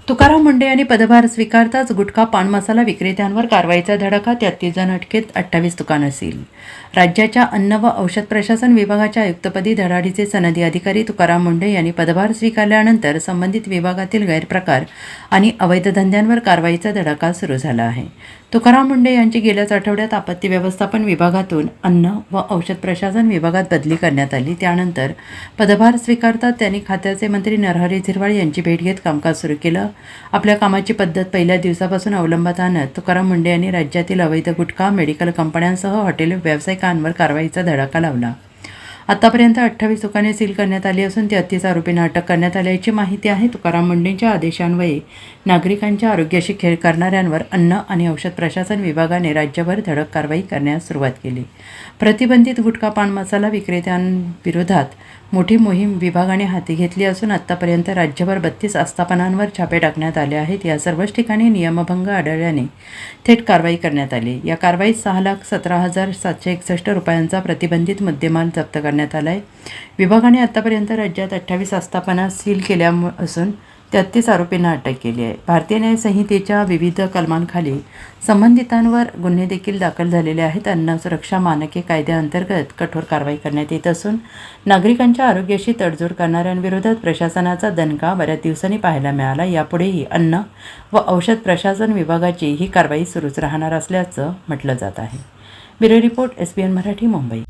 तुकाराम मुंढे यांनी पदभार स्वीकारताच गुटखा पान मसाला विक्रेत्यांवर कारवाईचा धडाका, 33 जण अटकेत, 28 दुकानं सील. राज्याच्या अन्न व औषध प्रशासन विभागाच्या आयुक्तपदी धडाडीचे सनदी अधिकारी तुकाराम मुंढे यांनी पदभार स्वीकारल्यानंतर संबंधित विभागातील गैरप्रकार आणि अवैध धंद्यांवर कारवाईचा धडाका सुरू झाला आहे. तुकाराम मुंढे यांची गेल्याच आठवड्यात आपत्ती व्यवस्थापन विभागातून अन्न व औषध प्रशासन विभागात बदली करण्यात आली. त्यानंतर पदभार स्वीकारतात त्यांनी खात्याचे मंत्री नरहरी झिरवाळ यांची भेट घेत कामकाज सुरू केलं. आपल्या कामाची पद्धत पहिल्या दिवसापासून अवलंबात आणत तुकाराम मुंढे यांनी राज्यातील अवैध गुटखा, मेडिकल कंपन्यांसह हॉटेल व्यावसायिकांवर कारवाईचा धडाका लावला. आतापर्यंत 28 दुकाने सील करण्यात आली असून 33 आरोपींना अटक करण्यात आल्याची माहिती आहे. तुकाराम मुंढेंच्या आदेशान्वये नागरिकांच्या आरोग्याशी खेळ करणाऱ्यांवर अन्न आणि औषध प्रशासन विभागाने राज्यभर धडक कारवाई करण्यास सुरुवात केली. प्रतिबंधित गुटखा पान मसाला विक्रेत्यांविरोधात मोठी मोहीम विभागाने हाती घेतली असून आतापर्यंत राज्यभर 32 आस्थापनांवर छापे टाकण्यात आले आहेत. या सर्वच ठिकाणी नियमभंग आढळल्याने थेट कारवाई करण्यात आली. या कारवाईत 6,17,761 रुपयांचा प्रतिबंधित मुद्देमाल जप्त करण्यात आला आहे. विभागाने आतापर्यंत राज्यात 28 आस्थापना सील केल्या असून 33 आरोपींना अटक केली आहे. भारतीय न्याय संहितेच्या विविध कलमांखाली संबंधितांवर गुन्हे देखील दाखल झालेले आहेत. अन्न सुरक्षा मानके कायद्याअंतर्गत कठोर कारवाई करण्यात येत असून नागरिकांच्या आरोग्याशी तडजोड करणाऱ्यांविरोधात प्रशासनाचा दणका बऱ्याच दिवसांनी पाहायला मिळाला. यापुढेही अन्न व औषध प्रशासन विभागाची ही कारवाई सुरूच राहणार असल्याचं म्हटलं जात आहे. Bureau report, SBN Marathi, Mumbai.